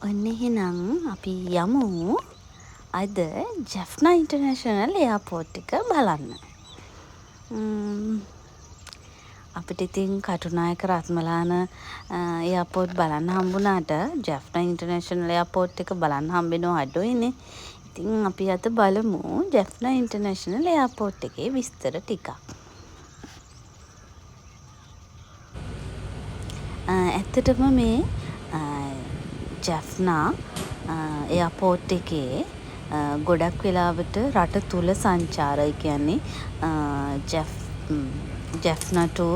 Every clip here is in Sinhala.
ඔන්න එහෙනම් අපි යමු අද ජැෆ්නා ඉන්ටර්නැෂනල් එයාපෝට් එක බලන්න. අපිට ඉතින් කටුනායක රත්මලාන එයාපෝට් බලන්න හම්බුනාට ජැෆ්නා ඉන්ටර්නැෂනල් එයාපෝට් එක බලන්න හම්බෙනව අඩුයිනේ. ඉතින් අපි අද බලමු ජැෆ්නා ඉන්ටර්නැෂනල් එයාපෝට් එකේ විස්තර ටිකක්. ඇත්තටම මේ ජැෆ්නා එයාපෝට් එකේ ගොඩක් වෙලාවට රට තුල සංචාරය කියන්නේ ජැෆ්නා ටු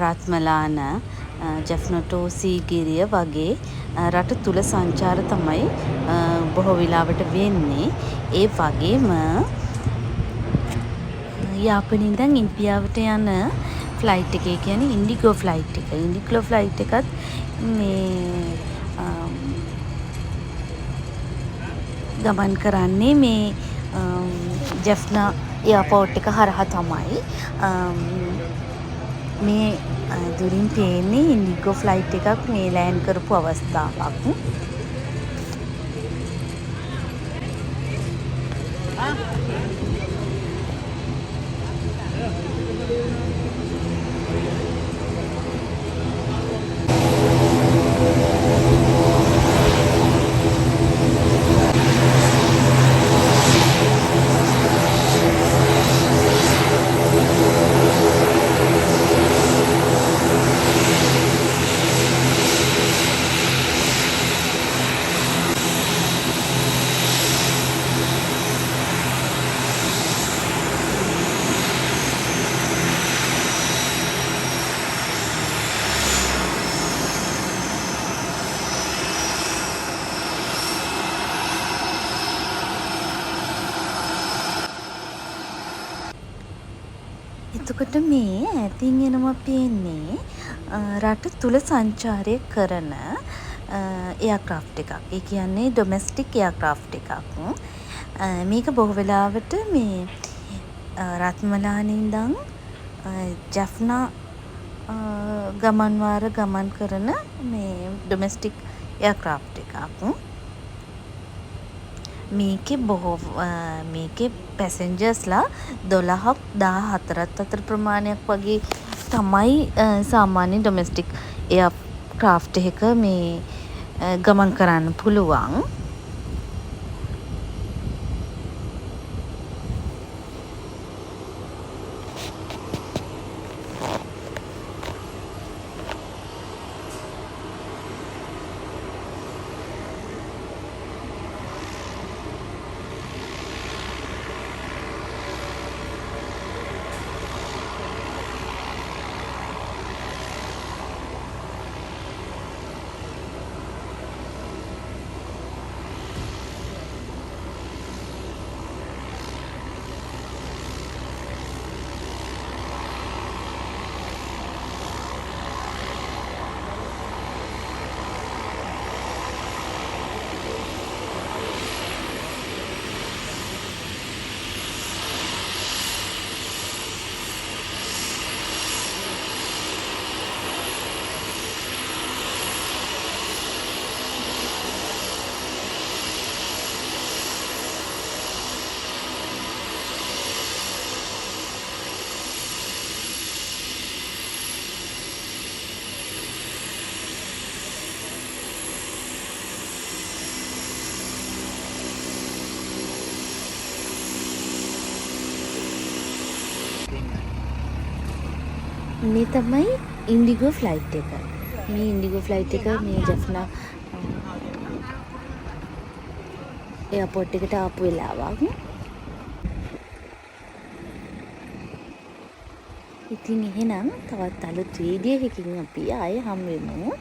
රත්මලාන ජැෆ්නා ටු සීගිරිය වගේ රට තුල සංචාර තමයි බොහෝ වෙලාවට වෙන්නේ. ඒ වගේම යාපනයේ ඉඳන් ඉන්දියාවට යන ෆ්ලයිට් එකේ කියන්නේ ඉන්ඩිගෝ ෆ්ලයිට් එක. ඉන්ඩිගෝ ෆ්ලයිට් එකත් මේ ගමන් කරන්නේ මේ ජැෆ්නා එයාපෝට් එක හරහා තමයි. මේ දුරින් පේන්නේ ඉන්ඩිගෝ ෆ්ලයිට් එකක් මේ ලෑන්ඩ් කරපු අවස්ථාවක්. එතකොට මේ ඈතින් එනවා පේන්නේ රට තුල සංචාරය කරන එයාක්‍රාෆ්ට් එකක්. ඒ කියන්නේ ඩොමෙස්ටික් එයාක්‍රාෆ්ට් එකක්. මේක බොහෝ වෙලාවට මේ රත්මලානේ ඉඳන් ජැෆ්නා ගමන් වාර ගමන් කරන මේ ඩොමෙස්ටික් එයාක්‍රාෆ්ට් එකක්. මේකේ පැසෙන්ජර්ස්ලා 12ක් 14ක් අතර ප්‍රමාණයක් වගේ තමයි සාමාන්‍ය ඩොමෙස්ටික් එයාක්‍රාෆ්ට් එකක මේ ගමන් කරන්න පුළුවන්. මේ තමයි ඉන්ඩිගෝ ෆ්ලයිට් එක. මේ ඉන්ඩිගෝ ෆ්ලයිට් එක මේ ජැෆ්නා එයාපෝට් එකට ආපු වෙලාවක්. ඉතින් එහෙනම් තවත් අලුත් වීඩියෝ එකකින් අපි ආයෙ හමු වෙමු.